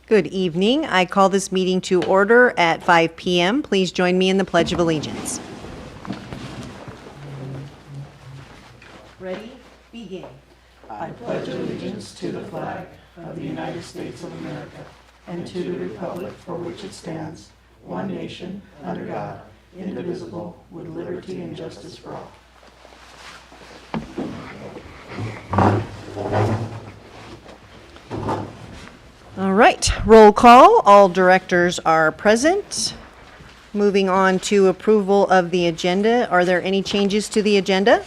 Good evening. I call this meeting to order at 5 p.m. Please join me in the Pledge of Allegiance. Ready? Begin. I pledge allegiance to the flag of the United States of America and to the republic for which it stands, one nation, under God, indivisible, with liberty and justice for all. All right, roll call. All directors are present. Moving on to approval of the agenda. Are there any changes to the agenda?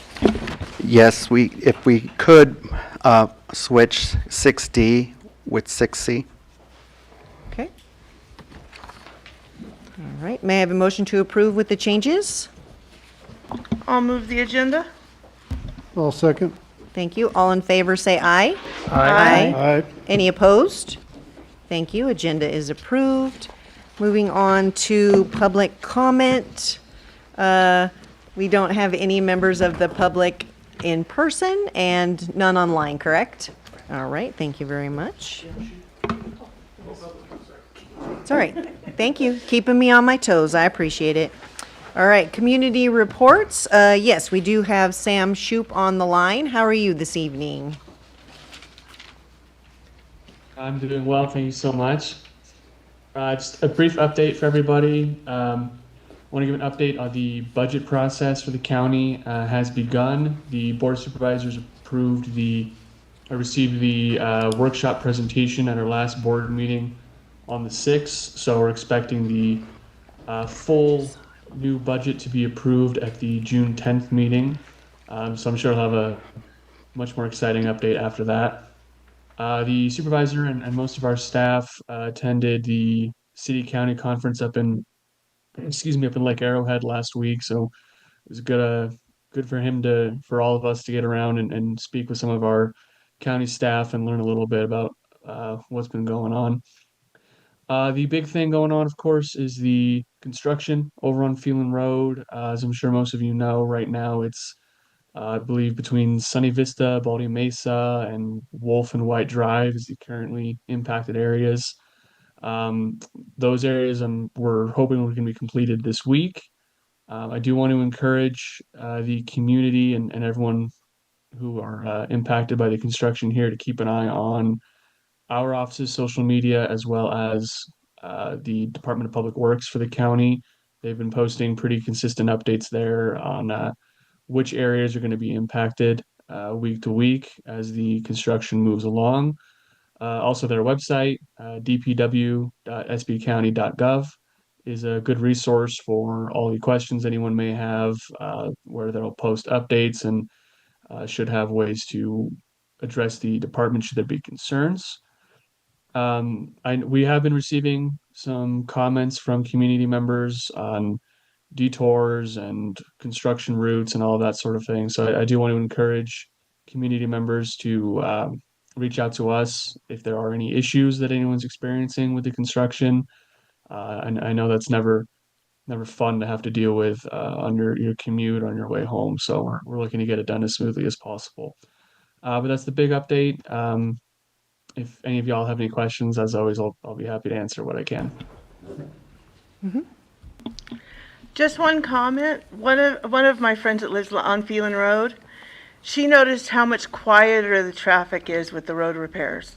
Yes, if we could switch 6D with 6C. Okay. All right, may I have a motion to approve with the changes? I'll move the agenda. I'll second. Thank you. All in favor say aye. Aye. Aye. Any opposed? Thank you. Agenda is approved. Moving on to public comment. We don't have any members of the public in person and none online, correct? All right, thank you very much. It's all right. Thank you. Keeping me on my toes. I appreciate it. All right, community reports. Yes, we do have Sam Shoup on the line. How are you this evening? I'm doing well, thank you so much. Just a brief update for everybody. Want to give an update on the budget process for the county has begun. The Board of Supervisors received the workshop presentation at our last board meeting on the 6th. So we're expecting the full new budget to be approved at the June 10th meeting. So I'm sure I'll have a much more exciting update after that. The supervisor and most of our staff attended the city-county conference up in Lake Arrowhead last week. So it was good for all of us to get around and speak with some of our county staff and learn a little bit about what's been going on. The big thing going on, of course, is the construction over on Phelan Road. As I'm sure most of you know, right now it's I believe between Sunny Vista, Baldy Mesa, and Wolf and White Drive is the currently impacted areas. Those areas we're hoping we can be completed this week. I do want to encourage the community and everyone who are impacted by the construction here to keep an eye on our office's social media as well as the Department of Public Works for the county. They've been posting pretty consistent updates there on which areas are going to be impacted week to week as the construction moves along. Also, their website, dpw.sbcounty.gov, is a good resource for all the questions anyone may have, where they'll post updates and should have ways to address the department should there be concerns. We have been receiving some comments from community members on detours and construction routes and all of that sort of thing. So I do want to encourage community members to reach out to us if there are any issues that anyone's experiencing with the construction. And I know that's never fun to have to deal with on your commute on your way home. So we're looking to get it done as smoothly as possible. But that's the big update. If any of y'all have any questions, as always, I'll be happy to answer what I can. Mm-hmm. Just one comment. One of my friends that lives on Phelan Road, she noticed how much quieter the traffic is with the road repairs.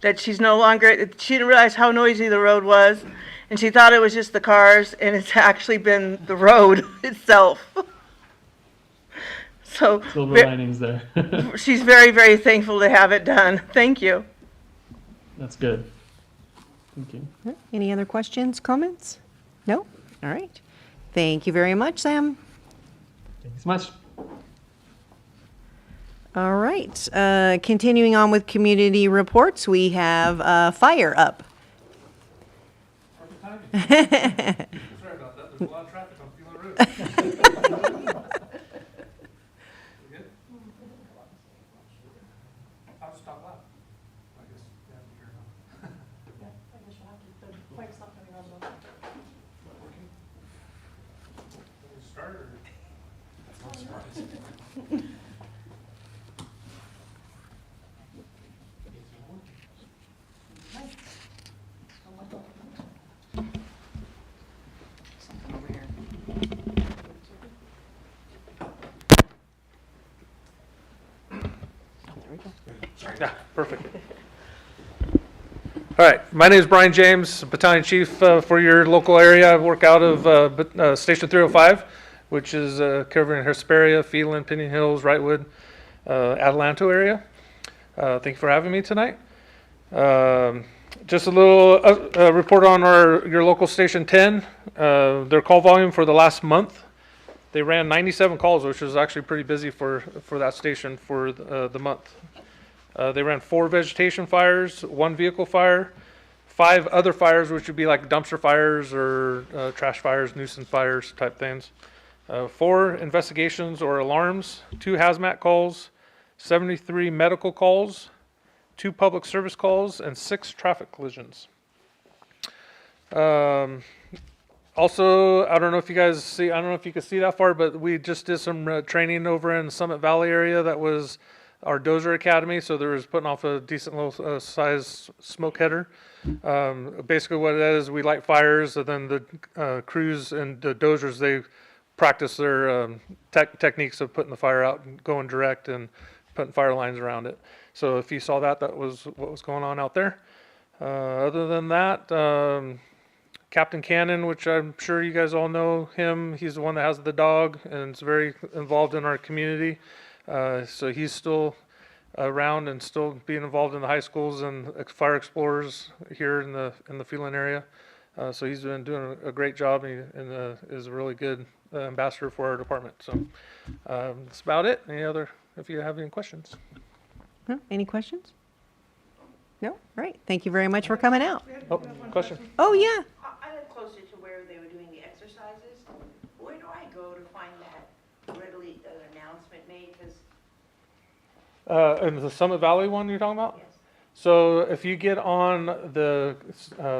That she didn't realize how noisy the road was, and she thought it was just the cars, and it's actually been the road itself. So Silver linings there. she's very, very thankful to have it done. Thank you. That's good. Thank you. Any other questions, comments? No? All right. Thank you very much, Sam. Thank you so much. All right. Continuing on with community reports, we have fire up. Perfect timing. Sorry about that. There's a lot of traffic on Phelan Road. We good? I'll just talk loud. I guess you have to hear now. Yeah, I guess you'll have to, the mic's not coming on though. Working? Can we start or? I'm surprised. Yeah, perfect. All right, my name is Brian James, Battalion Chief for your local area. I work out of Station 305, which is covering Hesperia, Phelan, Piñon Hills, Wrightwood, Adelanto area. Thank you for having me tonight. Just a little report on your local Station 10. Their call volume for the last month, they ran 97 calls, which was actually pretty busy for that station for the month. They ran 4 vegetation fires, 1 vehicle fire, 5 other fires, which would be like dumpster fires or trash fires, nuisance fires type things. 4 investigations or alarms, 2 hazmat calls, 73 medical calls, 2 public service calls, and 6 traffic collisions. Also, I don't know if you guys see, I don't know if you can see that far, but we just did some training over in Summit Valley area. That was our Dozer Academy, so there was putting off a decent little size smoke header. Basically what it is, we light fires, and then the crews and the dozers, they practice their techniques of putting the fire out and going direct and putting fire lines around it. So if you saw that, that was what was going on out there. Other than that, Captain Cannon, which I'm sure you guys all know him, he's the one that has the dog and is very involved in our community. So he's still around and still being involved in the high schools and fire explorers here in the Phelan area. So he's been doing a great job and is a really good ambassador for our department. So that's about it. If you have any questions. No? Any questions? No? All right. Thank you very much for coming out. Oh, question. Oh, yeah. I live closer to where they were doing the exercises. Where do I go to find that readily announcement made? Because And the Summit Valley one you're talking about? yes, So if you get on the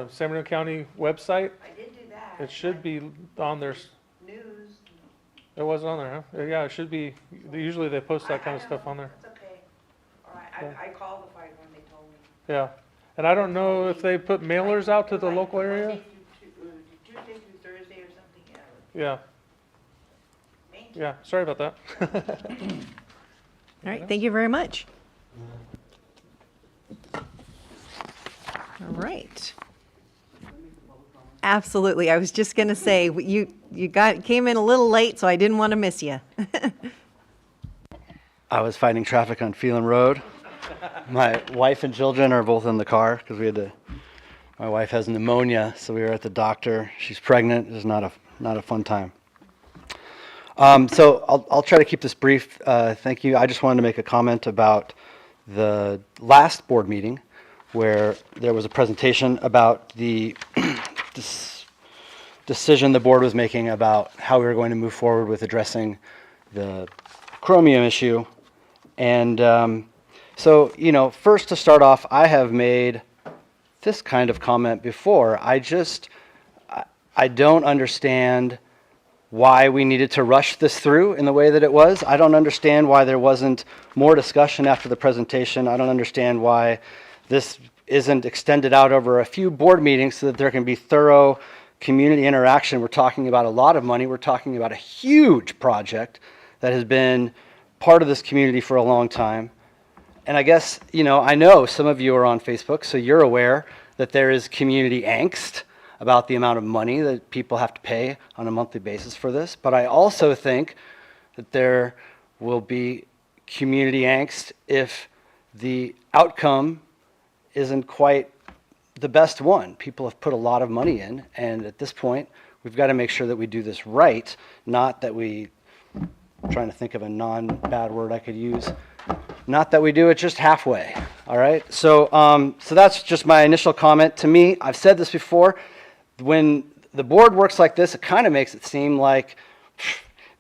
San Bernardino County website, I did do that. it should be on there. News. It was on there, huh? Yeah, it should be. Usually they post that kind of I stuff don't on know. there. That's okay. All right, I called the fire when they told me. Yeah. And I don't know if they put mailers out to the local area. Monday through Tuesday through Thursday or something, yeah. Yeah. Thank you. Yeah. Sorry about that. All right. Thank you very much. All right. Absolutely. I was just going to say, you came in a little late, so I didn't want to miss you. I was fighting traffic on Phelan Road. My wife and children are both in the car because my wife has pneumonia, so we were at the doctor. She's pregnant. It's not a fun time. So I'll try to keep this brief. Thank you. I just wanted to make a comment about the last board meeting where there was a presentation about the decision the board was making about how we were going to move forward with addressing the chromium issue. And so, first to start off, I have made this kind of comment before. I don't understand why we needed to rush this through in the way that it was. I don't understand why there wasn't more discussion after the presentation. I don't understand why this isn't extended out over a few board meetings so that there can be thorough community interaction. We're talking about a lot of money. We're talking about a huge project that has been part of this community for a long time. And I guess, I know some of you are on Facebook, so you're aware that there is community angst about the amount of money that people have to pay on a monthly basis for this. But I also think that there will be community angst if the outcome isn't quite the best one. People have put a lot of money in, and at this point, we've got to make sure that we do this right, not that I'm trying to think of a non-bad word I could use, not that we do it just halfway, all right? So that's just my initial comment. To me, I've said this before, when the board works like this, it kind of makes it seem like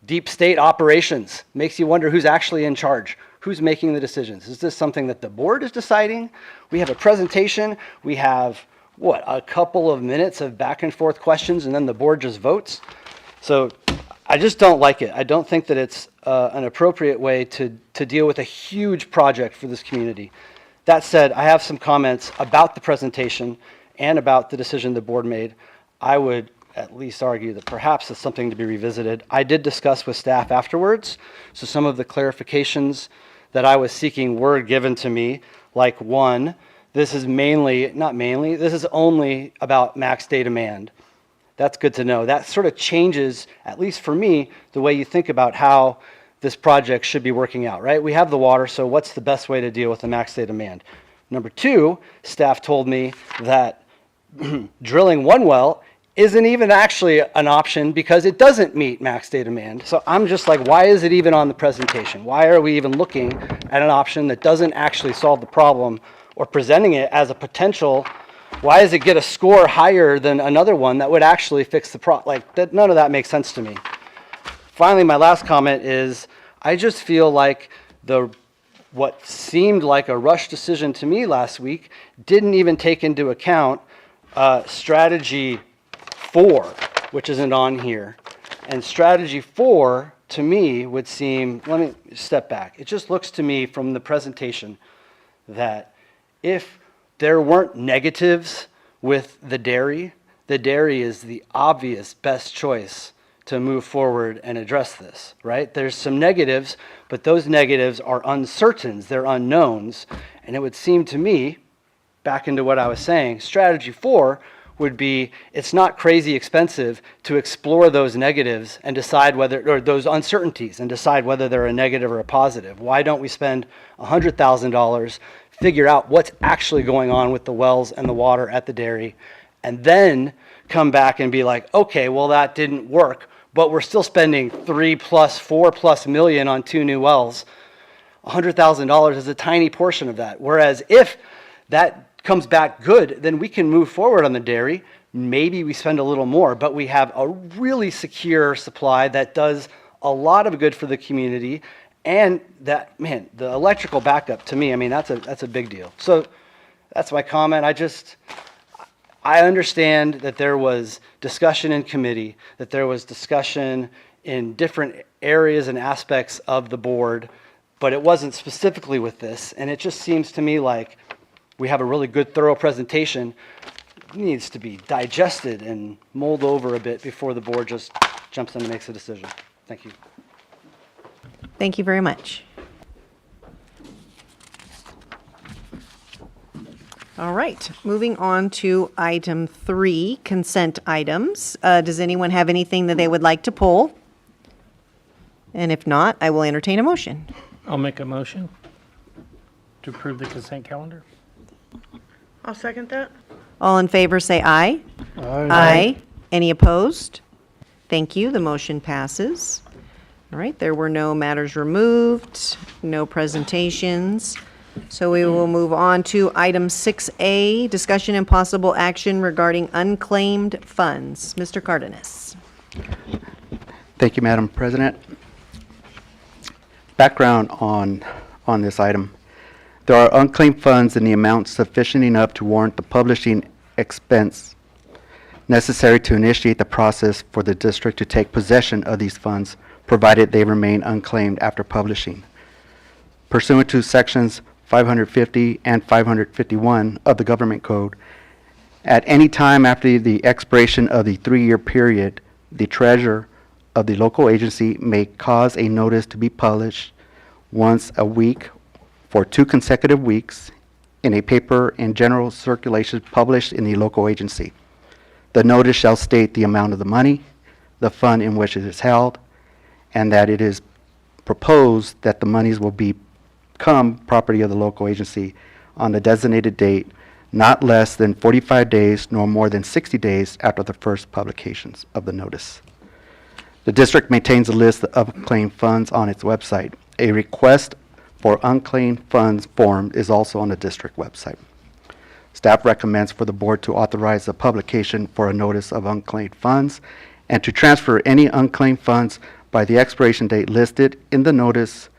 deep state operations. Makes you wonder who's actually in charge. Who's making the decisions? Is this something that the board is deciding? We have a presentation. We have, a couple of minutes of back and forth questions, and then the board just votes? So I just don't like it. I don't think that it's an appropriate way to deal with a huge project for this community. That said, I have some comments about the presentation and about the decision the board made. I would at least argue that perhaps it's something to be revisited. I did discuss with staff afterwards, so some of the clarifications that I was seeking were given to me, like, one, this is this is only about max day demand. That's good to know. That sort of changes, at least for me, the way you think about how this project should be working out, right? We have the water, so what's the best way to deal with the max day demand? Number two, staff told me that drilling one well isn't even actually an option because it doesn't meet max day demand. So I'm just like, why is it even on the presentation? Why are we even looking at an option that doesn't actually solve the problem or presenting it as a potential? Why does it get a score higher than another one that would actually fix the problem? Like, that, none of that makes sense to me. Finally, my last comment is, I just feel like what seemed like a rush decision to me last week didn't even take into account strategy 4, which isn't on here. And strategy 4, to me, would seem, let me step back. It just looks to me from the presentation that if there weren't negatives with the dairy is the obvious best choice to move forward and address this, right? There's some negatives, but those negatives are uncertains, they're unknowns. And it would seem to me, back into what I was saying, strategy 4 would be, it's not crazy expensive to explore those negatives and decide whether, or those uncertainties, and decide whether they're a negative or a positive. Why don't we spend $100,000, figure out what's actually going on with the wells and the water at the dairy, and then come back and be like, okay, well, that didn't work, but we're still spending $4+ million on 2 new wells. $100,000 is a tiny portion of that. Whereas if that comes back good, then we can move forward on the dairy. Maybe we spend a little more, but we have a really secure supply that does a lot of good for the community. And that, man, the electrical backup to me, I mean, that's a big deal. So that's my comment. I understand that there was discussion in committee, that there was discussion in different areas and aspects of the board, but it wasn't specifically with this. And it just seems to me like we have a really good, thorough presentation. It needs to be digested and mulled over a bit before the board just jumps in and makes a decision. Thank you. Thank you very much. All right, moving on to item 3, consent items. Does anyone have anything that they would like to pull? And if not, I will entertain a motion. I'll make a motion to approve the consent calendar. I'll second that. All in favor, say aye. Aye. Aye. Any opposed? Thank you, the motion passes. All right, there were no matters removed, no presentations. So we will move on to item 6A, discussion and possible action regarding unclaimed funds. Mr. Cardenas. Thank you, Madam President. Background on this item. There are unclaimed funds in the amount sufficient enough to warrant the publishing expense necessary to initiate the process for the district to take possession of these funds, provided they remain unclaimed after publishing. Pursuant to sections 550 and 551 of the Government Code, at any time after the expiration of the 3-year period, the treasurer of the local agency may cause a notice to be published once a week for 2 consecutive weeks in a paper in general circulation published in the local agency. The notice shall state the amount of the money, the fund in which it is held, and that it is proposed that the monies will become property of the local agency on the designated date, not less than 45 days nor more than 60 days after the first publications of the notice. The district maintains a list of unclaimed funds on its website. A request for unclaimed funds form is also on the district website. Staff recommends for the board to authorize the publication for a notice of unclaimed funds and to transfer any unclaimed funds by the expiration date listed in the notice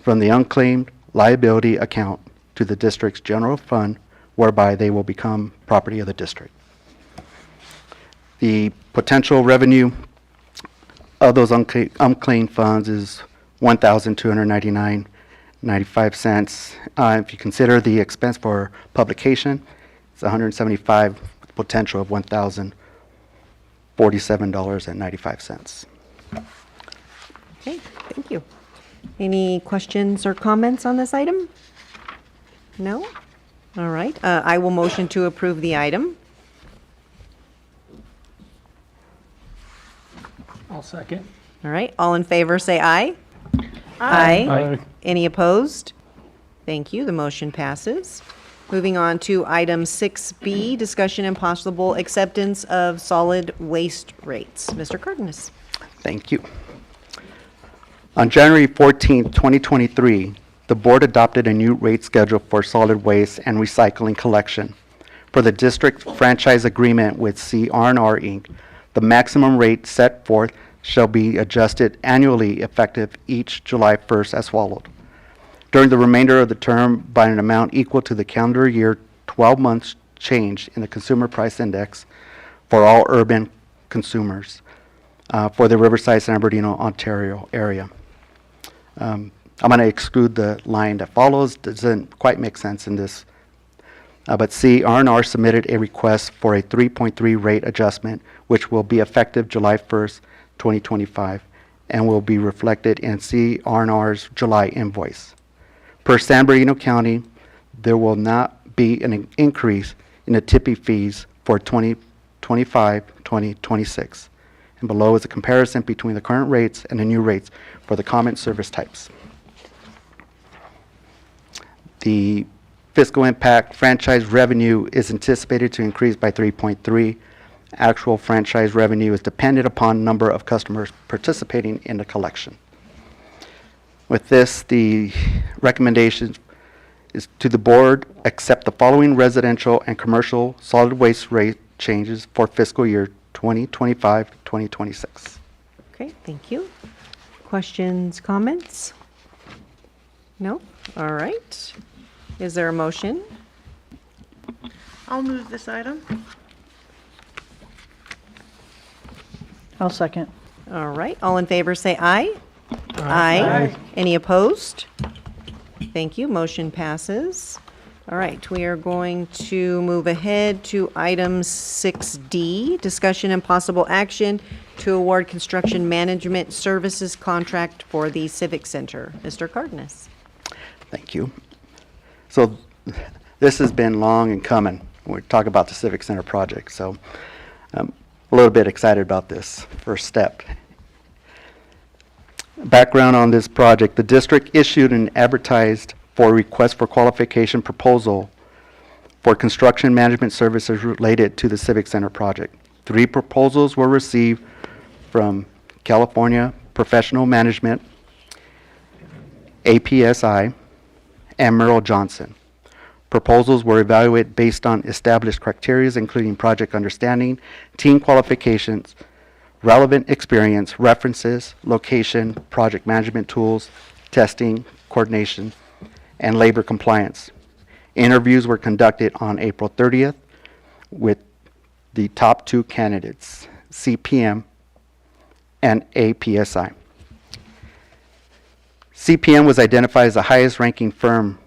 from the unclaimed liability account to the district's general fund, whereby they will become property of the district. The potential revenue of those unclaimed funds is $1,299.95. If you consider the expense for publication, it's $175 with potential of $1,047.95. Okay, thank you. Any questions or comments on this item? No? All right, I will motion to approve the item. I'll second. All right, all in favor, say aye. Aye. Any opposed? Thank you, the motion passes. Moving on to item 6B, discussion and possible acceptance of solid waste rates. Mr. Cardenas. Thank you. On January 14, 2023, the board adopted a new rate schedule for solid waste and recycling collection. For the district franchise agreement with C.R.N.R. Inc., the maximum rate set forth shall be adjusted annually effective each July 1st as followed. During the remainder of the term by an amount equal to the calendar year 12 months change in the consumer price index for all urban consumers for the Riverside, San Bernardino, Ontario area. I'm going to exclude the line that follows. Doesn't quite make sense in this. But C.R.N.R. submitted a request for a 3.3 rate adjustment, which will be effective July 1st, 2025, and will be reflected in C.R.N.R.'s July invoice. Per San Bernardino County, there will not be an increase in the tipping fees for 2025-2026. And below is a comparison between the current rates and the new rates for the common service types. The fiscal impact franchise revenue is anticipated to increase by 3.3. Actual franchise revenue is dependent upon number of customers participating in the collection. With this, the recommendation is to the board accept the following residential and commercial solid waste rate changes for fiscal year 2025-2026. Okay, thank you. Questions, comments? No? All right. Is there a motion? I'll move this item. I'll second. All right, all in favor, say aye. Aye. Any opposed? Thank you, motion passes. All right, we are going to move ahead to item 6D, discussion and possible action to award construction management services contract for the Civic Center. Mr. Cardenas. Thank you. So this has been long in coming. We're talking about the Civic Center project, so I'm a little bit excited about this first step. Background on this project: the district issued and advertised for a request for qualification proposal for construction management services related to the Civic Center project. 3 proposals were received from California Professional Management, APSI, and Merrill Johnson. Proposals were evaluated based on established criteria, including project understanding, team qualifications, relevant experience, references, location, project management tools, testing, coordination, and labor compliance. Interviews were conducted on April 30th with the top 2 candidates, CPM and APSI. CPM was identified as the highest ranking firm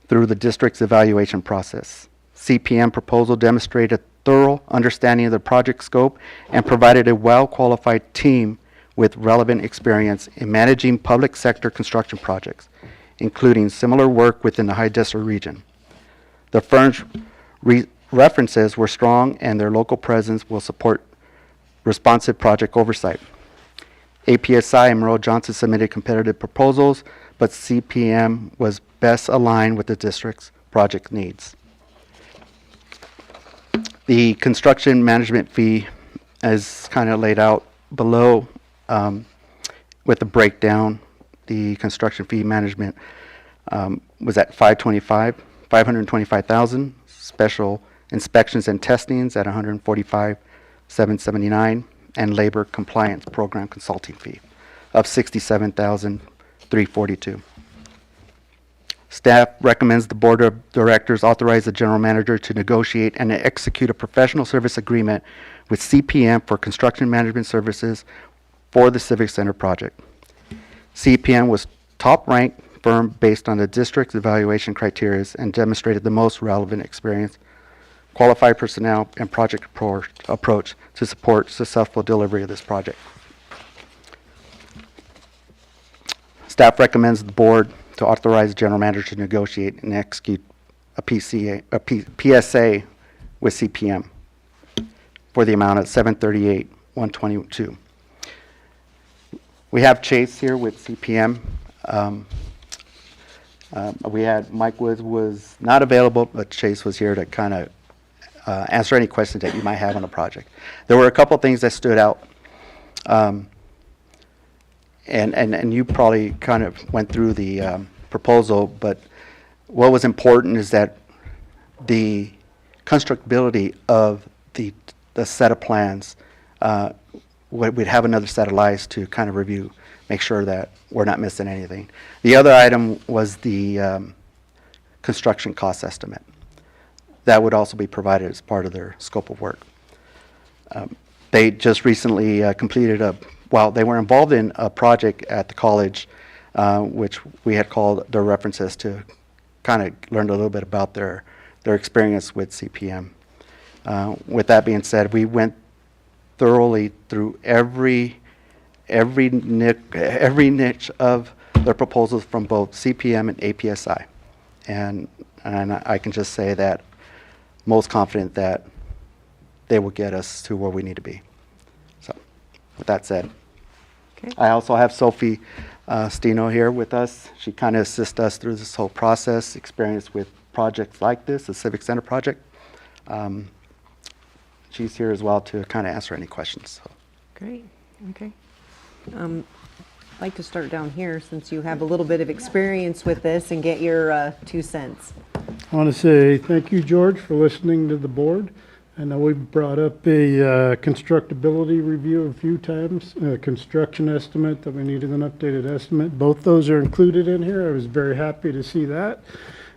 through the district's evaluation process. CPM proposal demonstrated a thorough understanding of the project scope and provided a well-qualified team with relevant experience in managing public sector construction projects, including similar work within the High Desert region. The firm's references were strong, and their local presence will support responsive project oversight. APSI and Merrill Johnson submitted competitive proposals, but CPM was best aligned with the district's project needs. The construction management fee is kind of laid out below with the breakdown. The construction fee management was at $525,000. Special inspections and testings at $145,779, and labor compliance program consulting fee of $67,342. Staff recommends the Board of Directors authorize the General Manager to negotiate and execute a professional service agreement with CPM for construction management services for the Civic Center project. CPM was top-ranked firm based on the district's evaluation criteria and demonstrated the most relevant experience, qualified personnel, and project approach to support successful delivery of this project. Staff recommends the board to authorize the general manager to negotiate and execute PSA with CPM for the amount of $738,122. We have Chase here with CPM. We had Mike Woods was not available, but Chase was here to kind of answer any questions that you might have on the project. There were a couple things that stood out. And you probably kind of went through the proposal, but what was important is that the constructability of the set of plans, we'd have another set of lives to kind of review, make sure that we're not missing anything. The other item was the construction cost estimate. That would also be provided as part of their scope of work. They just recently completed they were involved in a project at the college, which we had called their references to kind of learn a little bit about their experience with CPM. With that being said, we went thoroughly through every niche of their proposals from both CPM and APSI. And I can just say that most confident that they will get us to where we need to be. So with that said, Okay. I also have Sophie Stino here with us. She kind of assists us through this whole process, experience with projects like this, the Civic Center project. She's here as well to kind of answer any questions. So. Great, okay. I'd like to start down here since you have a little bit of experience with this and get your 2 cents. I want to say thank you, George, for listening to the board. I know we've brought up a constructability review a few times, a construction estimate that we needed an updated estimate. Both those are included in here. I was very happy to see that.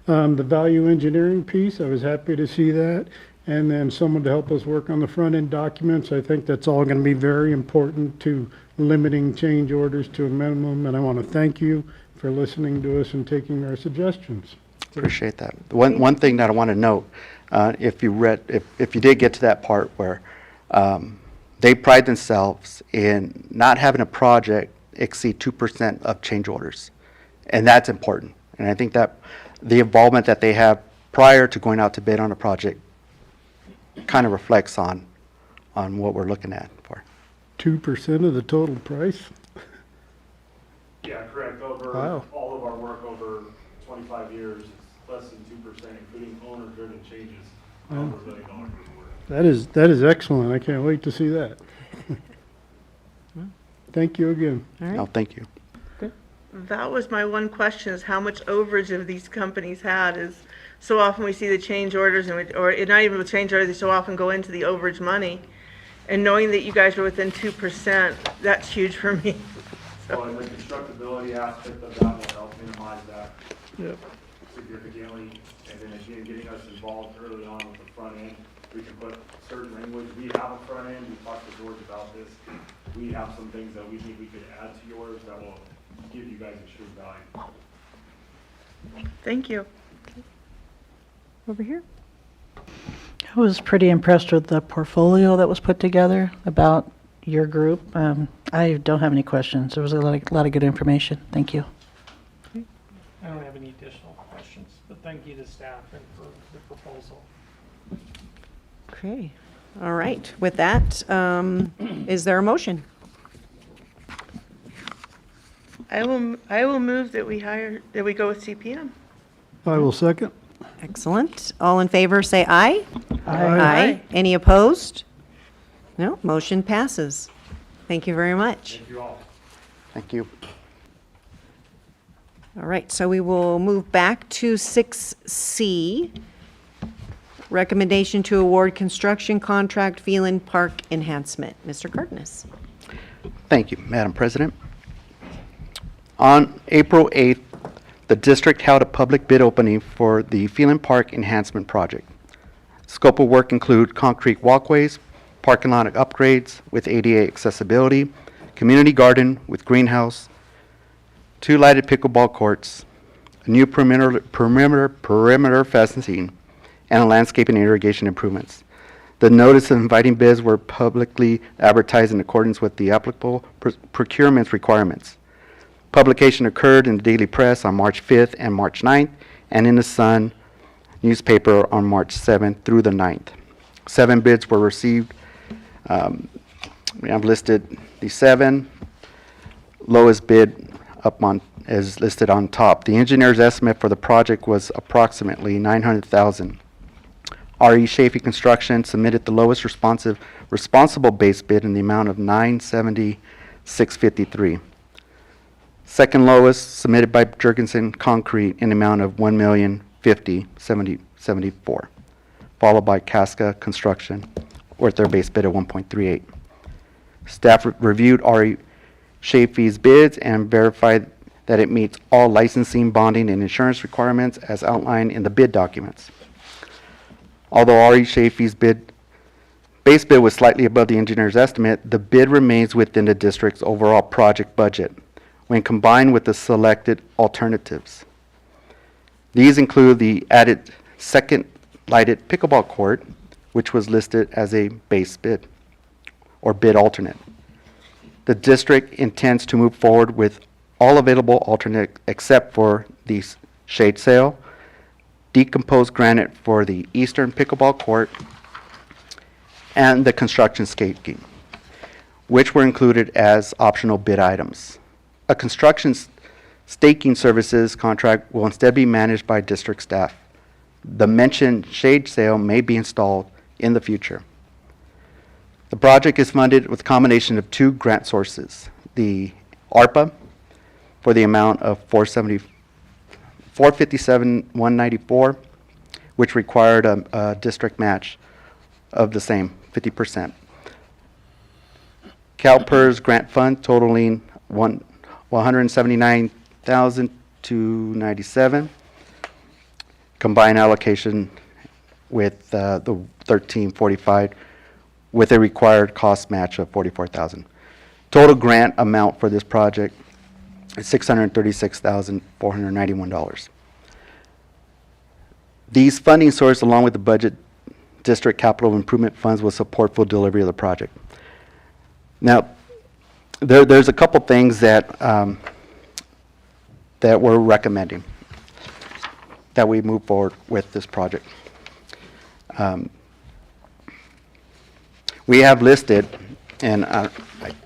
The value engineering piece, I was happy to see that. And then someone to help us work on the front end documents. I think that's all going to be very important to limiting change orders to a minimum. And I want to thank you for listening to us and taking our suggestions. Appreciate that. One thing that I want to note, if you did get to that part where they pride themselves in not having a project exceed 2% of change orders, and that's important. And I think that the involvement that they have prior to going out to bid on a project kind of reflects on what we're looking at for. 2% of the total price? Yeah, correct. Over Wow. all of our work over 25 years, it's less than 2%, including owner-driven changes. Over $1 billion worth of work. That is excellent. I can't wait to see that. Thank you again. All right. No, thank you. That was my one question, is how much overage of these companies had. Is so often we see the change orders, and or not even the change orders, they so often go into the overage money. And knowing that you guys are within 2%, that's huge for me. So in the constructability aspect of that will help minimize that Yep. significantly. And then again, getting us involved early on with the front end, we can put certain language. We have a front end, we talked to George about this. We have some things that we think we could add to yours that will give you guys extreme value. Thank you. Over here. I was pretty impressed with the portfolio that was put together about your group. I don't have any questions. There was a lot of good information. Thank you. I don't have any additional questions, but thank you to staff and for the proposal. Okay, all right. With that, is there a motion? I will move that we go with CPM. I will second. Excellent. All in favor, say aye. Aye. Any opposed? No, motion passes. Thank you very much. Thank you all. Thank you. All right, so we will move back to 6C. Recommendation to award construction contract Phelan Park enhancement. Mr. Cardenas. Thank you, Madam President. On April 8th, the district held a public bid opening for the Phelan Park Enhancement Project. Scope of work include concrete walkways, parking lot upgrades with ADA accessibility, community garden with greenhouse, 2 lighted pickleball courts, a new perimeter fencing, and landscaping and irrigation improvements. The notice of inviting bids were publicly advertised in accordance with the applicable procurement requirements. Publication occurred in the Daily Press on March 5th and March 9th, and in the Sun newspaper on March 7th through the 9th. 7 bids were received. We have listed the 7. Lowest bid up on is listed on top. The engineer's estimate for the project was approximately $900,000. RE Chafee Construction submitted the lowest responsible base bid in the amount of $970,653. Second lowest submitted by Jurgensen Concrete in the amount of $1,050,774, followed by Casca Construction with their base bid of $1.38. Staff reviewed RE Chafee's bids and verified that it meets all licensing, bonding, and insurance requirements as outlined in the bid documents. Although RE Chafee's base bid was slightly above the engineer's estimate, the bid remains within the district's overall project budget when combined with the selected alternatives. These include the added second lighted pickleball court, which was listed as a base bid or bid alternate. The district intends to move forward with all available alternate except for the shade sail, decomposed granite for the eastern pickleball court, and the construction staking, which were included as optional bid items. A construction staking services contract will instead be managed by district staff. The mentioned shade sail may be installed in the future. The project is funded with a combination of 2 grant sources, the ARPA for the amount of $457,194, which required a district match of the same 50%. CalPERS grant fund totaling $179,297. Combined allocation with the 1345 with a required cost match of $44,000. Total grant amount for this project is $636,491. These funding sources, along with the budget district capital improvement funds, will support full delivery of the project. Now, there's a couple things that that we're recommending that we move forward with this project. We have listed, and I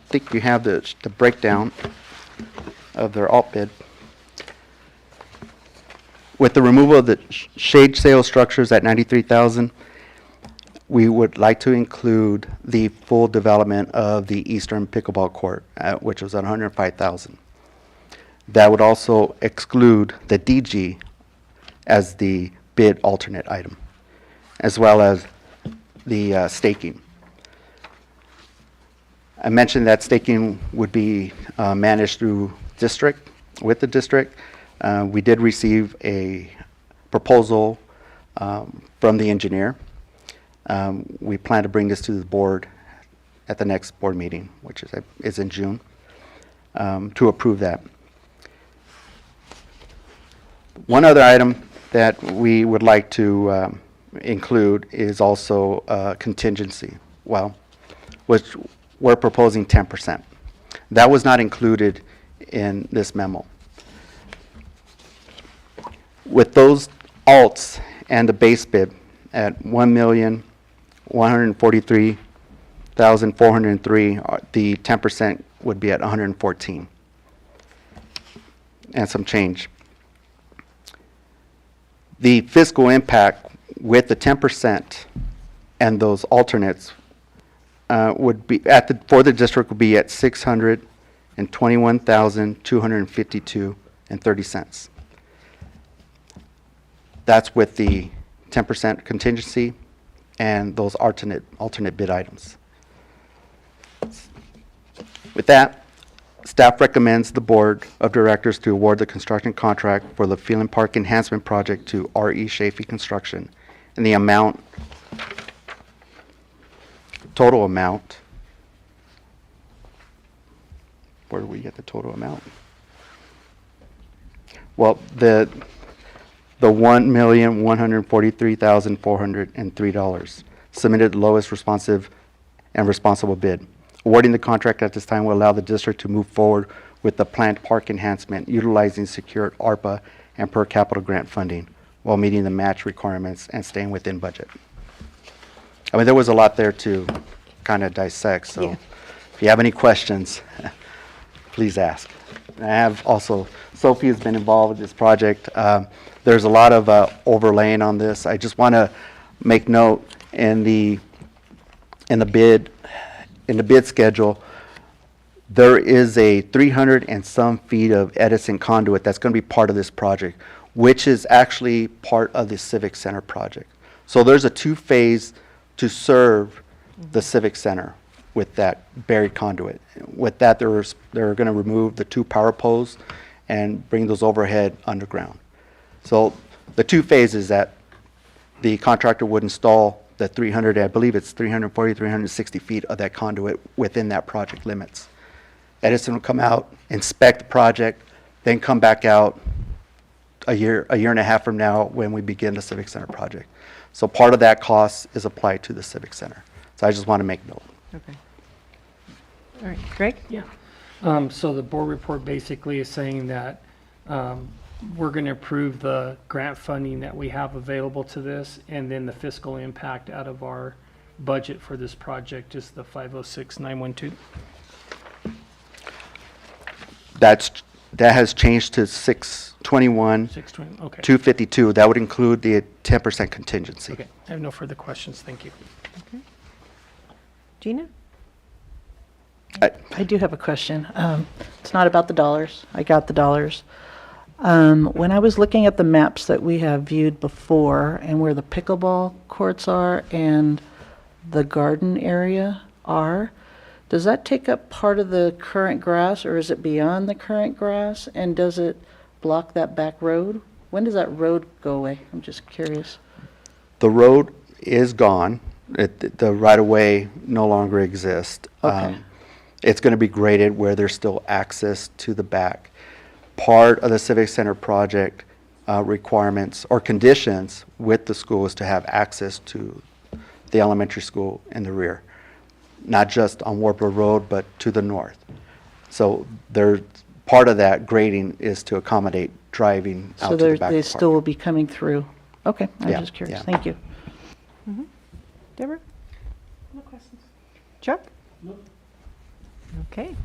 think you have the breakdown of their alt bid. With the removal of the shade sail structures at $93,000, we would like to include the full development of the eastern pickleball court, which was at $105,000. That would also exclude the DG as the bid alternate item, as well as the staking. I mentioned that staking would be managed through district, with the district. We did receive a proposal from the engineer. We plan to bring this to the board at the next board meeting, which is in June, to approve that. One other item that we would like to include is also contingency. Well, which we're proposing 10%. That was not included in this memo. With those alts and the base bid at $1,143,403, the 10% would be at 114 and some change. The fiscal impact with the 10% and those alternates would be for the district would be at $621,252.30. That's with the 10% contingency and those alternate bid items. With that, staff recommends the board of directors to award the construction contract for the Phelan Park Enhancement Project to RE Chafee Construction in the amount, total amount, where do we get the total amount? Well, the $1,143,403 submitted the lowest responsive and responsible bid. Awarding the contract at this time will allow the district to move forward with the planned park enhancement utilizing secured ARPA and per capital grant funding while meeting the match requirements and staying within budget. I mean, there was a lot there to kind of dissect, so Yeah. if you have any questions, please ask. And I have also, Sophie has been involved with this project. There's a lot of overlaying on this. I just want to make note in the bid schedule, there is a 300 and some feet of Edison conduit that's going to be part of this project, which is actually part of the Civic Center project. So there's a two-phase to serve the Civic Center with that buried conduit. With that, they're going to remove the 2 power poles and bring those overhead underground. So the 2 phases that the contractor would install the 300, I believe it's 340, 360 feet of that conduit within that project limits. Edison will come out, inspect the project, then come back out a year and a half from now when we begin the Civic Center project. So part of that cost is applied to the Civic Center. So I just want to make note. Okay. All right, Greg? Yeah. So the board report basically is saying that we're going to approve the grant funding that we have available to this, and then the fiscal impact out of our budget for this project is the 506,912. That has changed to 621, 620, okay. 252. That would include the 10% contingency. Okay, I have no further questions, thank you. Gina? I do have a question. It's not about the dollars. I got the dollars. When I was looking at the maps that we have viewed before and where the pickleball courts are and the garden area are, does that take up part of the current grass, or is it beyond the current grass? And does it block that back road? When does that road go away? I'm just curious. The road is gone. The right-of-way no longer exists. Okay. It's going to be graded where there's still access to the back. Part of the Civic Center project requirements or conditions with the school is to have access to the elementary school in the rear, not just on Warbler Road, but to the north. So part of that grading is to accommodate driving out So to the back they of the still park. will be coming through? Okay, I'm Yeah, just curious. yeah. Thank you. Deborah? No questions. Chuck? Okay.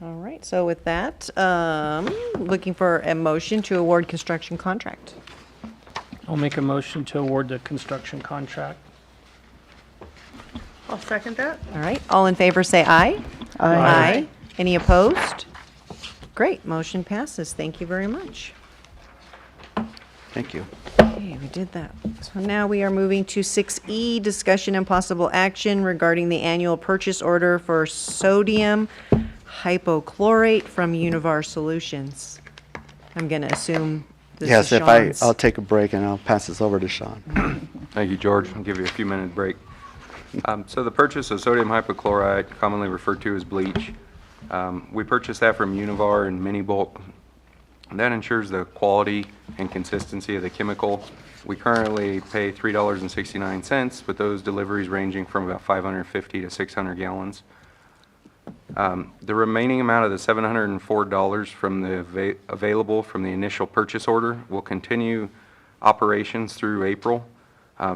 All right, so with that, looking for a motion to award construction contract. I'll make a motion to award the construction contract. I'll second that. All right, all in favor say aye. Aye. Any opposed? Great, motion passes. Thank you very much. Thank you. Okay, we did that. So now we are moving to 6E, discussion and possible action regarding the annual purchase order for sodium hypochlorite from Univar Solutions. I'm going to assume this is Yes, Sean's. I'll take a break and I'll pass this over to Sean. Thank you, George. I'll give you a few minute break. So the purchase of sodium hypochlorite, commonly referred to as bleach, we purchased that from Univar in mini bulk. That ensures the quality and consistency of the chemical. We currently pay $3.69, with those deliveries ranging from about 550 to 600 gallons. The remaining amount of the $704 from the available from the initial purchase order will continue operations through April,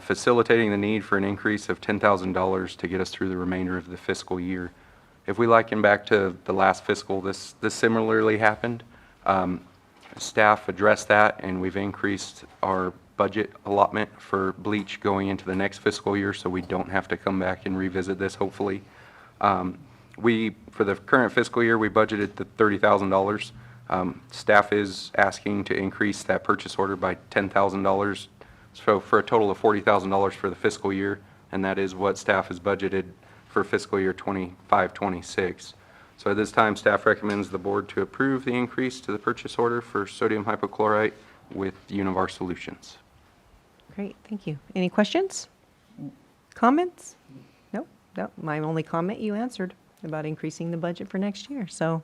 facilitating the need for an increase of $10,000 to get us through the remainder of the fiscal year. If we liken back to the last fiscal, this similarly happened. Staff addressed that, and we've increased our budget allotment for bleach going into the next fiscal year, so we don't have to come back and revisit this, hopefully. For the current fiscal year, we budgeted the $30,000. Staff is asking to increase that purchase order by $10,000, so for a total of $40,000 for the fiscal year, and that is what staff has budgeted for fiscal year 25-26. So at this time, staff recommends the board to approve the increase to the purchase order for sodium hypochlorite with Univar Solutions. Great, thank you. Any questions? Comments? Nope, nope. My only comment you answered about increasing the budget for next year. So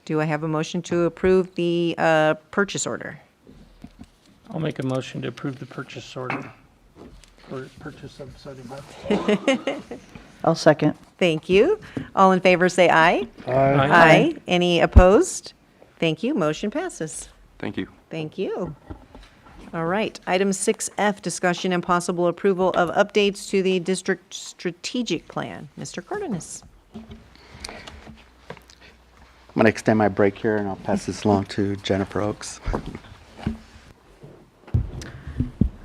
do I have a motion to approve the purchase order? I'll make a motion to approve the purchase order for purchase of sodium hypochlorite. I'll second. Thank you. All in favor say aye. Aye. Any opposed? Thank you. Motion passes. Thank you. Thank you. All right. Item 6F, discussion and possible approval of updates to the district strategic plan. Mr. Cardenas. I'm going to extend my break here, and I'll pass this along to Jennifer Oakes.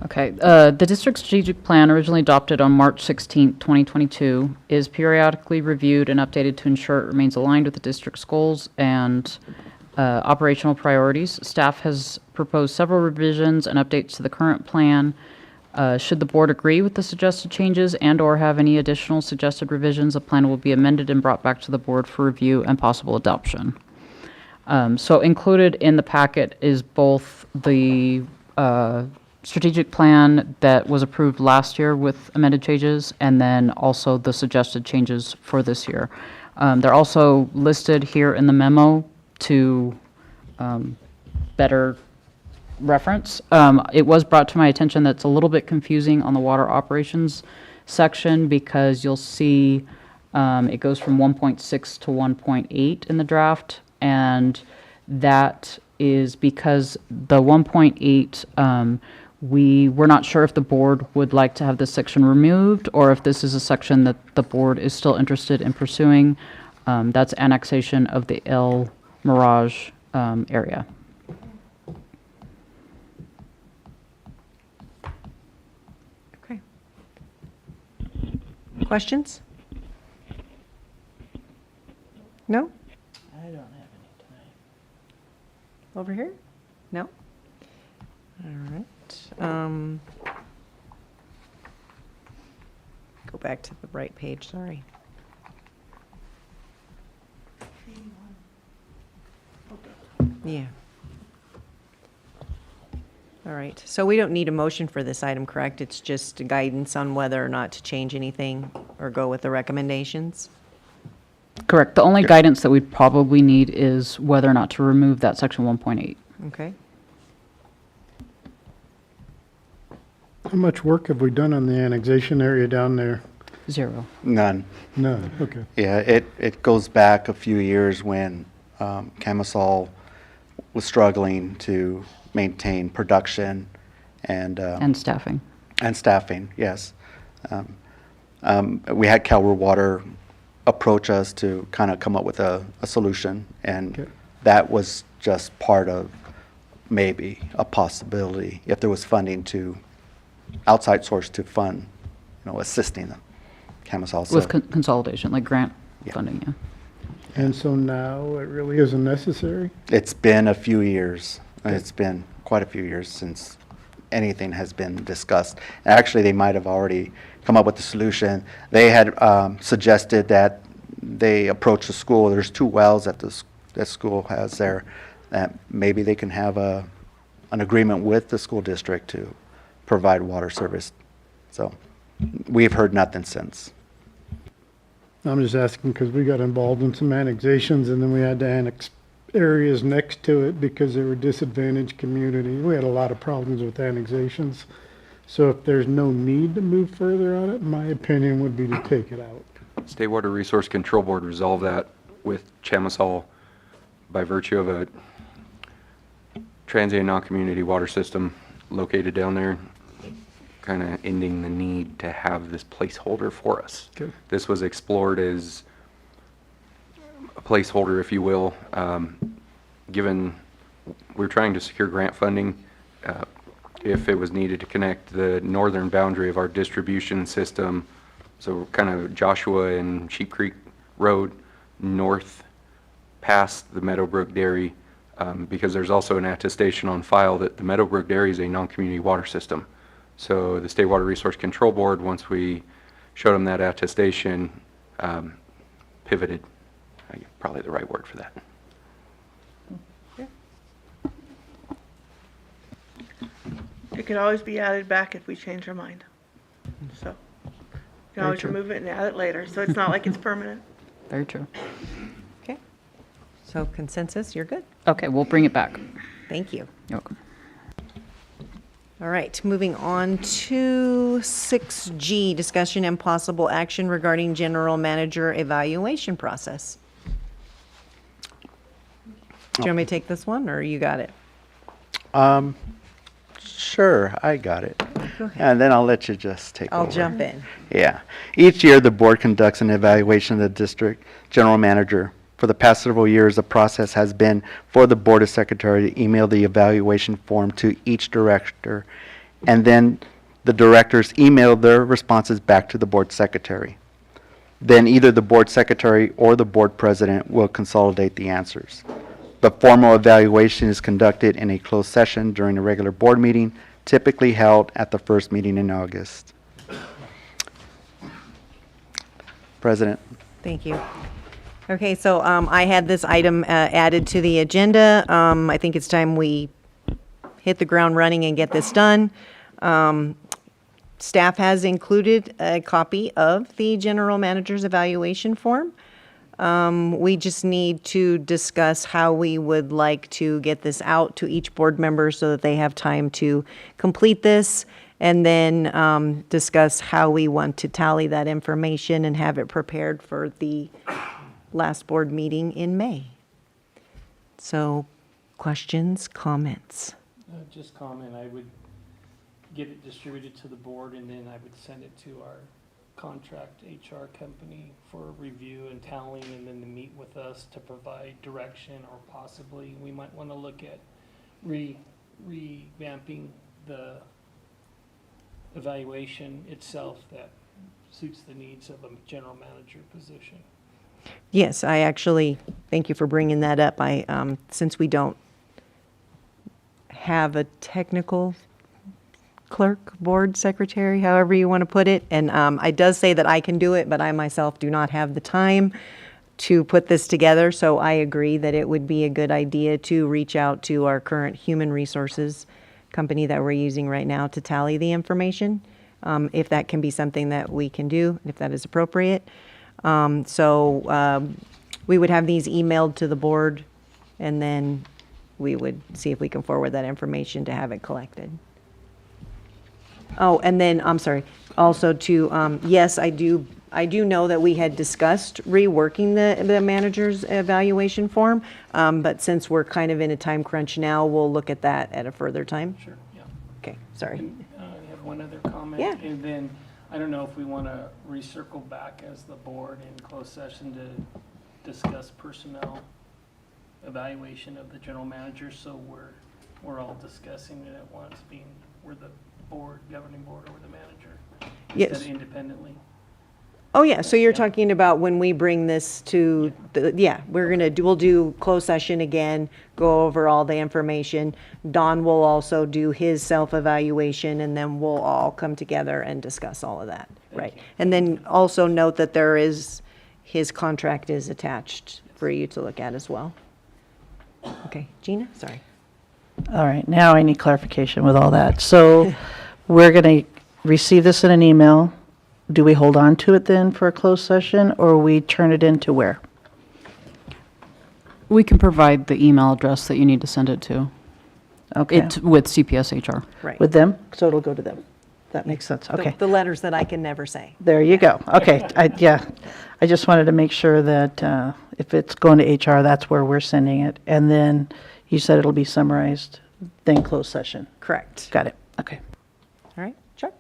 Okay, the district strategic plan, originally adopted on March 16, 2022, is periodically reviewed and updated to ensure it remains aligned with the district's goals and operational priorities. Staff has proposed several revisions and updates to the current plan. Should the board agree with the suggested changes and/or have any additional suggested revisions, the plan will be amended and brought back to the board for review and possible adoption. So included in the packet is both the strategic plan that was approved last year with amended changes, and then also the suggested changes for this year. They're also listed here in the memo to better reference. It was brought to my attention that it's a little bit confusing on the water operations section, because you'll see it goes from 1.6 to 1.8 in the draft, and that is because the 1.8, we're not sure if the board would like to have this section removed, or if this is a section that the board is still interested in pursuing. That's annexation of the El Mirage area. Okay. Questions? No? I don't have any tonight. Over here? No? All right. Go back to the right page, sorry. Yeah. All right, so we don't need a motion for this item, correct? It's just guidance on whether or not to change anything or go with the recommendations? Correct. The only guidance that we'd probably need is whether or not to remove that section 1.8. Okay. How much work have we done on the annexation area down there? 0. None. None, okay. Yeah, it goes back a few years when Camisol was struggling to maintain production and staffing. And staffing, yes. We had Calware Water approach us to kind of come up with a solution, and Okay. that was just part of maybe a possibility if there was funding to outside source to fund, assisting them. Camisol. With consolidation, like grant funding, yeah. And so now it really isn't necessary? It's been a few years. It's been quite a few years since anything has been discussed. Actually, they might have already come up with a solution. They had suggested that they approach the school. There's 2 wells that school has there, that maybe they can have an agreement with the school district to provide water service. So we've heard nothing since. I'm just asking because we got involved in some annexations, and then we had to annex areas next to it because they were disadvantaged communities. We had a lot of problems with annexations. So if there's no need to move further on it, my opinion would be to take it out. State Water Resource Control Board resolved that with Camisol by virtue of a transient non-community water system located down there, kind of ending the need to have this placeholder for us. Okay. This was explored as a placeholder, if you will, given we're trying to secure grant funding. If it was needed to connect the northern boundary of our distribution system, so kind of Joshua and Sheep Creek Road north past the Meadowbrook Dairy, because there's also an attestation on file that the Meadowbrook Dairy is a non-community water system. So the State Water Resource Control Board, once we showed them that attestation, pivoted, probably the right word for that. It could always be added back if we change our mind. So, you can always remove it and add it later, so it's not like it's permanent. Very true. Okay. So consensus, you're good? Okay, we'll bring it back. Thank you. You're welcome. All right, moving on to 6G, discussion and possible action regarding general manager evaluation process. Do you want me to take this one, or you got it? Sure. Sure, I got it. Go ahead. And then I'll let you just take over. I'll jump in. Yeah. Each year, the board conducts an evaluation of the district general manager. For the past several years, the process has been for the board of secretary to email the evaluation form to each director, and then the directors email their responses back to the board secretary. Then either the board secretary or the board president will consolidate the answers. The formal evaluation is conducted in a closed session during a regular board meeting, typically held at the first meeting in August. President. Thank you. Okay, so I had this item added to the agenda. I think it's time we hit the ground running and get this done. Staff has included a copy of the general manager's evaluation form. We just need to discuss how we would like to get this out to each board member so that they have time to complete this, and then discuss how we want to tally that information and have it prepared for the last board meeting in May. So, questions, comments? Just comment, I would get it distributed to the board, and then I would send it to our contract HR company for review and tallying, and then to meet with us to provide direction, or possibly we might want to look at revamping the evaluation itself that suits the needs of a general manager position. Yes, I actually, thank you for bringing that up. Since we don't have a technical clerk, board secretary, however you want to put it, and it does say that I can do it, but I myself do not have the time to put this together, so I agree that it would be a good idea to reach out to our current human resources company that we're using right now to tally the information, if that can be something that we can do, if that is appropriate. We would have these emailed to the board, and then we would see if we can forward that information to have it collected. Oh, and then, I'm sorry, also to, yes, I do know that we had discussed reworking the manager's evaluation form, but since we're kind of in a time crunch now, we'll look at that at a further time. Sure, yeah. Okay, sorry. And, I have one other comment. Yeah. And then, I don't know if we want to recircle back as the board in closed session to discuss personnel evaluation of the general manager, so we're all discussing it at once, being we're the board, governing board, or the manager, Yes. instead of independently. Oh, yeah, so you're talking about when we bring this to, we'll do closed session again, go over all the information. Don will also do his self-evaluation, and then we'll all come together and discuss all of that, right? And then also note that his contract is attached for you to look at as well. Okay, Gina, sorry. All right, now I need clarification with all that. So we're going to receive this in an email. Do we hold on to it then for a closed session, or we turn it into where? We can provide the email address that you need to send it to. Okay, With CPS HR. Right. with them? So it'll go to them. That makes sense, The- okay. The letters that I can never say. There you go. Okay, I just wanted to make sure that if it's going to HR, that's where we're sending it. And then you said it'll be summarized, then closed session. Correct. Got it, okay. All right, Chuck?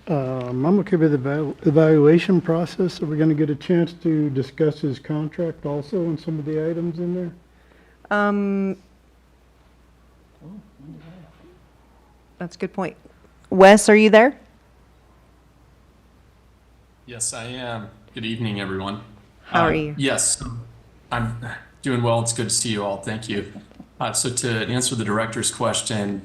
I'm okay with the evaluation process. Are we going to get a chance to discuss his contract also and some of the items in there? That's a good point. Wes, are you there? Yes, I am. Good evening, everyone. How are you? Yes, I'm doing well. It's good to see you all. Thank you. So to answer the director's question,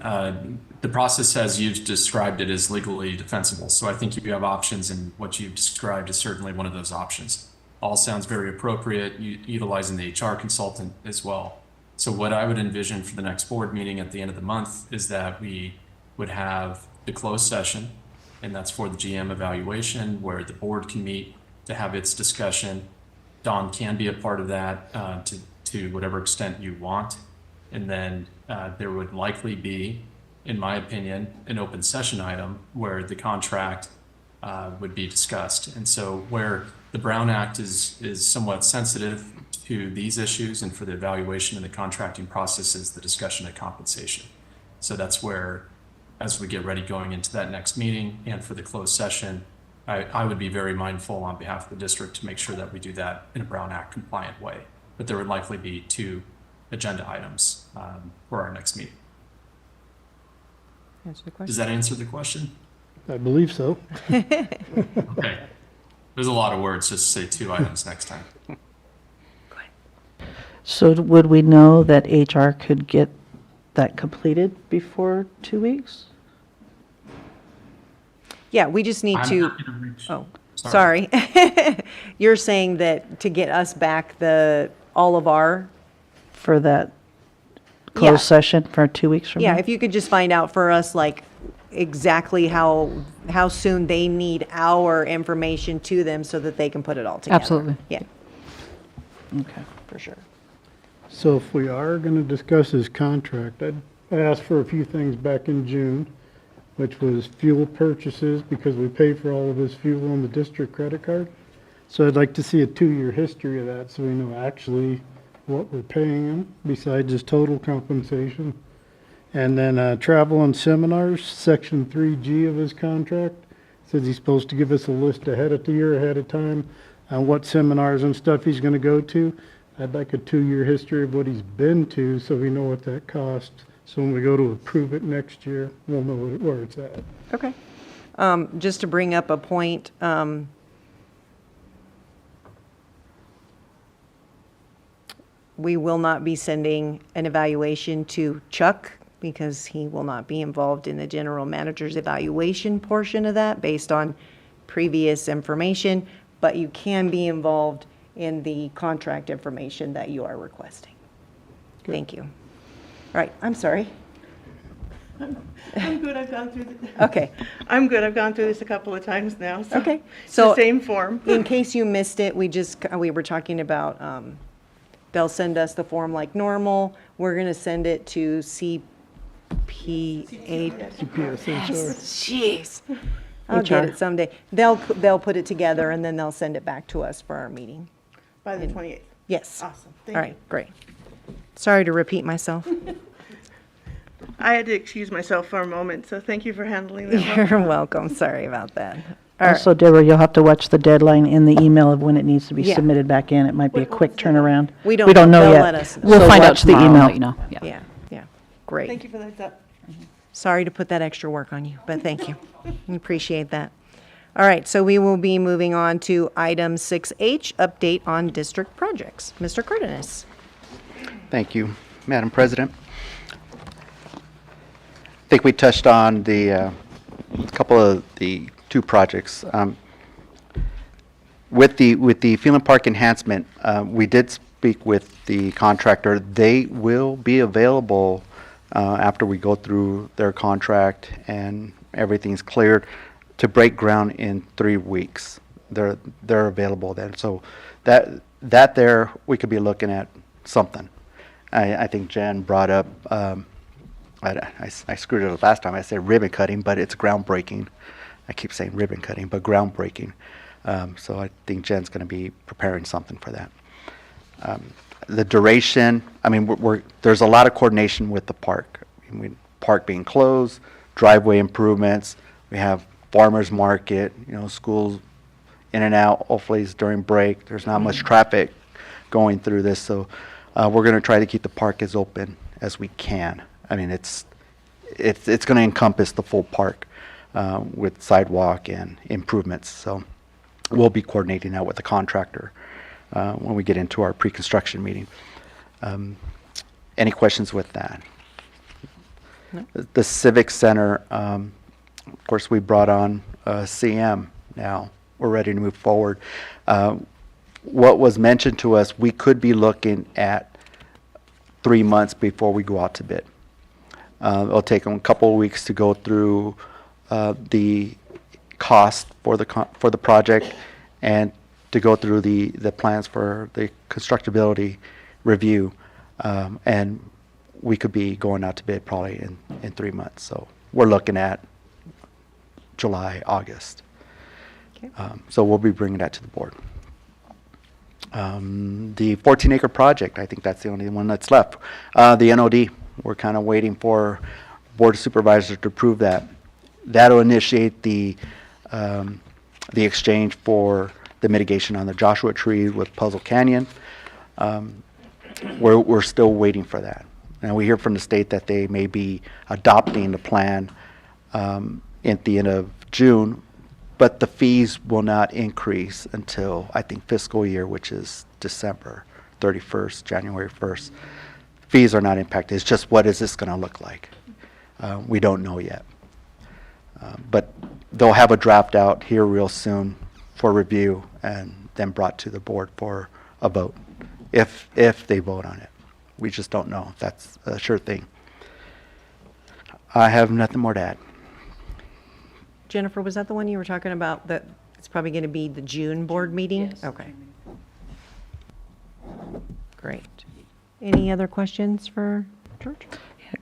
the process as you've described it is legally defensible. So I think you have options, and what you've described is certainly one of those options. All sounds very appropriate, utilizing the HR consultant as well. So what I would envision for the next board meeting at the end of the month is that we would have the closed session, and that's for the GM evaluation, where the board can meet to have its discussion. Don can be a part of that to whatever extent you want. And then there would likely be, in my opinion, an open session item where the contract would be discussed. And so where the Brown Act is somewhat sensitive to these issues and for the evaluation and the contracting process is the discussion of compensation. So that's where, as we get ready going into that next meeting and for the closed session, I would be very mindful on behalf of the district to make sure that we do that in a Brown Act compliant way. But there would likely be 2 agenda items for our next meeting. Answer the question. Does that answer the question? I believe so. Okay. There's a lot of words, just say 2 items next time. So would we know that HR could get that completed before 2 weeks? Yeah, we just need I'm to, happy to reach- oh, sorry. You're saying that to get us back all of our, For that Yeah. closed session for 2 weeks from now? yeah, if you could just find out for us, like, exactly how soon they need our information to them so that they can put it all together. Absolutely. Yeah, Okay. for sure. So if we are going to discuss his contract, I asked for a few things back in June, which was fuel purchases, because we pay for all of his fuel on the district credit card. So I'd like to see a 2-year history of that, so we know actually what we're paying him, besides his total compensation. And then travel and seminars, section 3G of his contract, says he's supposed to give us a list ahead of time on what seminars and stuff he's going to go to. I'd like a 2-year history of what he's been to, so we know what that costs. So when we go to approve it next year, we'll know where it's at. Okay. Just to bring up a point, we will not be sending an evaluation to Chuck because he will not be involved in the general manager's evaluation portion of that based on previous information, but you can be involved in the contract information that you are requesting. Thank you. All right, I'm sorry. I'm good, I've gone through the. Okay. I'm good, I've gone through this a couple of times now, so. Okay. It's So the same form. in case you missed it, we were talking about, they'll send us the form like normal. We're going to send it to CPA. Jeez. I'll get HR. it someday. They'll put it together and then they'll send it back to us for our meeting. By the 28th. Yes. Awesome, All thank you. right, great. Sorry to repeat myself. I had to excuse myself for a moment, so thank you for handling that one. You're welcome. Sorry about that. All right. Also, Deborah, you'll have to watch the deadline in the email of when it needs to be Yeah. submitted back in. It might be a quick turnaround. We don't know. know They'll yet. let us know. We'll So find out watch to the tomorrow and email. let you know. Yeah. Yeah, great. Thank you for the heads up. Sorry to put that extra work on you, but thank you. We appreciate that. All right, so we will be moving on to item 6H, update on district projects. Mr. Cardenas. Thank you, Madam President. I think we touched on the couple of the 2 projects. With the Phelan Park enhancement, we did speak with the contractor. They will be available after we go through their contract and everything's cleared to break ground in 3 weeks. They're available then. So that there, we could be looking at something. I think Jen brought up, I screwed it up last time. I said ribbon cutting, but it's groundbreaking. I keep saying ribbon cutting, but groundbreaking. So I think Jen's going to be preparing something for that. The duration, I mean, there's a lot of coordination with the park. Park being closed, driveway improvements. We have farmers market, schools in and out. Hopefully it's during break. There's not much traffic going through this, so we're going to try to keep the park as open as we can. I mean, it's going to encompass the full park with sidewalk and improvements. So we'll be coordinating that with the contractor when we get into our pre-construction meeting. Any questions with that? No. The Civic Center, of course, we brought on CM now. We're ready to move forward. What was mentioned to us, we could be looking at 3 months before we go out to bid. It'll take them a couple of weeks to go through the cost for the project and to go through the plans for the constructability review. And we could be going out to bid probably in 3 months. So we're looking at July, August. Okay. So we'll be bringing that to the board. The 14-acre project, I think that's the only one that's left. The NOD, we're kind of waiting for Board of Supervisors to approve that. That'll initiate the exchange for the mitigation on the Joshua Tree with Puzzle Canyon. We're still waiting for that. And we hear from the state that they may be adopting the plan at the end of June, but the fees will not increase until, I think, fiscal year, which is December 31st, January 1st. Fees are not impacted. It's just, what is this going to look like? We don't know yet. But they'll have a draft out here real soon for review and then brought to the board for a vote, if they vote on it. We just don't know. That's a sure thing. I have nothing more to add. Jennifer, was that the one you were talking about, that it's probably going to be the June board meeting? Yes. Okay. Great. Any other questions for George?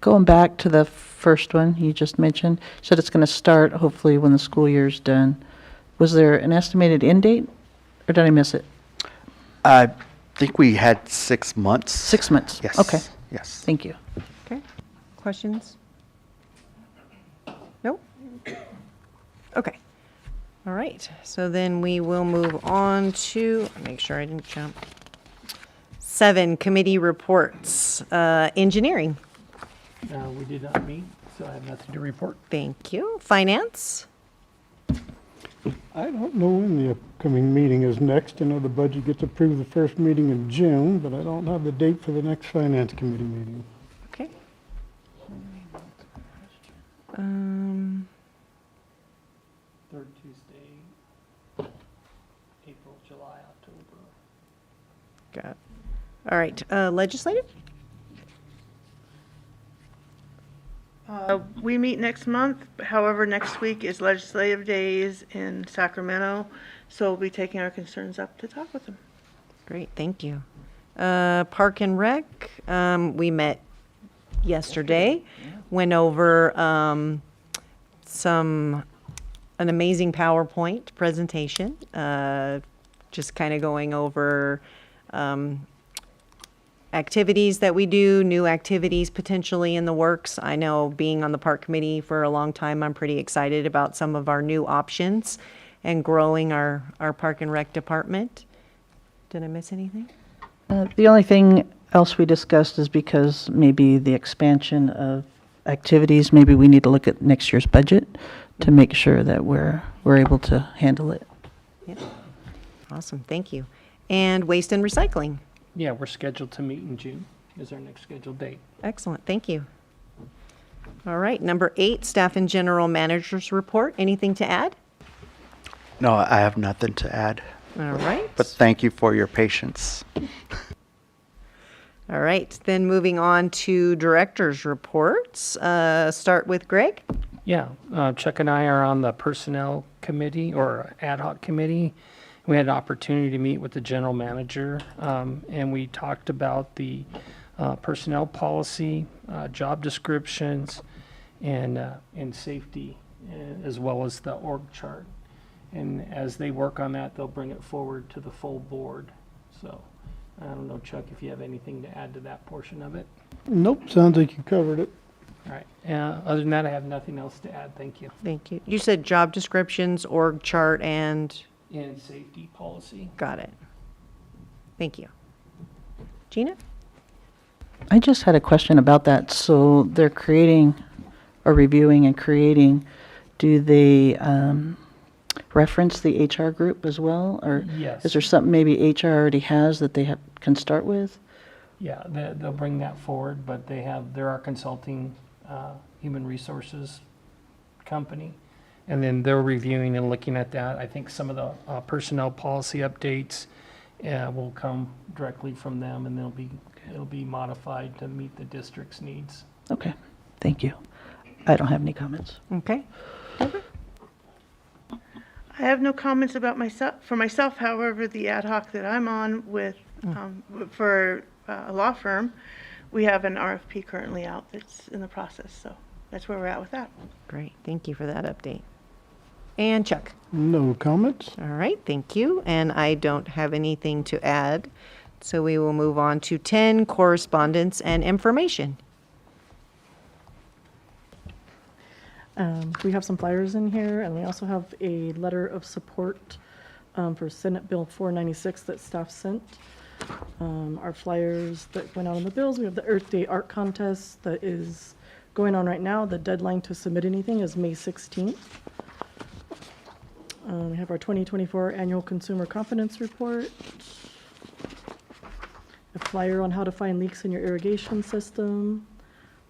Going back to the first one you just mentioned, said it's going to start hopefully when the school year's done. Was there an estimated end date, or did I miss it? I think we had 6 months. 6 months? Yes. Okay, Yes. thank you. Okay. Questions? Nope. Okay. All right. So then we will move on to, make sure I didn't jump. 7, committee reports. Engineering. We did not meet, so I have nothing to report. Thank you. Finance. I don't know when the upcoming meeting is next. I know the budget gets approved the first meeting in June, but I don't have the date for the next finance committee meeting. Okay. Third Tuesday, April, July, October. Got it. All right. Legislative. We meet next month, however, next week is legislative days in Sacramento, so we'll be taking our concerns up to talk with them. Great. Thank you. Park and Rec. We met yesterday. Went over an amazing PowerPoint presentation. Just kind of going over activities that we do, new activities potentially in the works. I know, being on the park committee for a long time, I'm pretty excited about some of our new options and growing our park and rec department. Did I miss anything? The only thing else we discussed is because maybe the expansion of activities, maybe we need to look at next year's budget to make sure that we're able to handle it. Yep. Awesome. Thank you. And waste and recycling. Yeah, we're scheduled to meet in June, is our next scheduled date. Excellent. Thank you. All right. Number 8, staff and general managers report. Anything to add? No, I have nothing to add. All right. But thank you for your patience. All right. Then moving on to directors' reports. Start with Greg. Yeah, Chuck and I are on the personnel committee or ad hoc committee. We had an opportunity to meet with the general manager, and we talked about the personnel policy, job descriptions, and safety, as well as the org chart. And as they work on that, they'll bring it forward to the full board. So I don't know, Chuck, if you have anything to add to that portion of it. Nope, sounds like you covered it. All right. Other than that, I have nothing else to add. Thank you. Thank you. You said job descriptions, org chart, and Safety policy. got it. Thank you. Gina? I just had a question about that. So they're creating or reviewing and creating, do they reference the HR group as well? Or Yes. is there something maybe HR already has that they can start with? Yeah, they'll bring that forward, but they're our consulting human resources company. And then they're reviewing and looking at that. I think some of the personnel policy updates will come directly from them, and it'll be modified to meet the district's needs. Okay, thank you. I don't have any comments. Okay. I have no comments about myself, however, the ad hoc that I'm on with, for a law firm, we have an RFP currently out that's in the process, so that's where we're at with that. Great. Thank you for that update. And Chuck? No comments? All right. Thank you. And I don't have anything to add. So we will move on to 10, correspondence and information. We have some flyers in here, and we also have a letter of support for Senate Bill 496 that staff sent. Our flyers that went out on the bills, we have the Earth Day Art Contest that is going on right now. The deadline to submit anything is May 16th. We have our 2024 Annual Consumer Confidence Report. A flyer on how to find leaks in your irrigation system.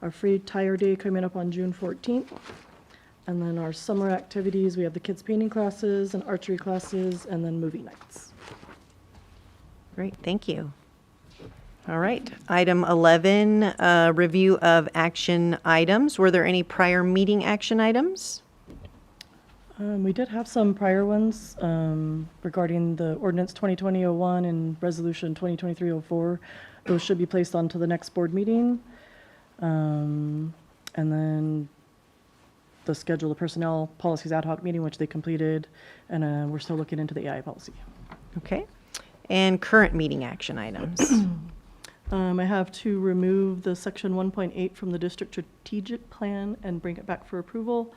Our free tire day coming up on June 14th. And then our summer activities, we have the kids painting classes and archery classes, and then movie nights. Great, thank you. All right, item 11, review of action items. Were there any prior meeting action items? We did have some prior ones regarding the ordinance 2020-01 and resolution 2023-04. Those should be placed onto the next board meeting. And then the schedule of personnel policies ad hoc meeting, which they completed, and we're still looking into the AI policy. Okay, and current meeting action items. I have to remove the section 1.8 from the district strategic plan and bring it back for approval.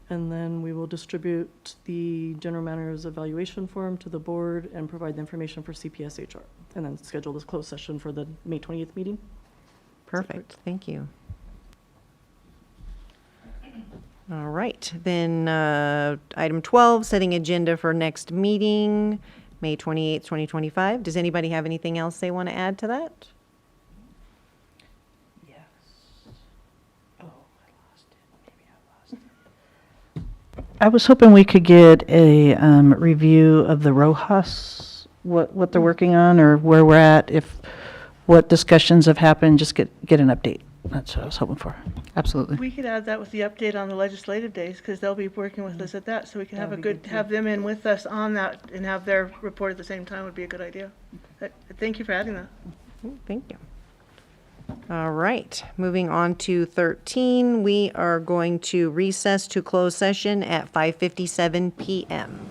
And then we will distribute the general manager's evaluation form to the board and provide the information for CPSHR. And then schedule this closed session for the May 20th meeting. Perfect, thank you. All right, then item 12, setting agenda for next meeting, May 28th, 2025. Does anybody have anything else they want to add to that? I was hoping we could get a review of the ROHAS, what they're working on or where we're at, if what discussions have happened, just get an update. That's what I was hoping for. Absolutely. We could add that with the update on the legislative days, because they'll be working with us at that, so we can have a good, have them in with us on that and have their report at the same time would be a good idea. Thank you for adding that. Thank you. All right, moving on to 13, we are going to recess to close session at 5:57 p.m.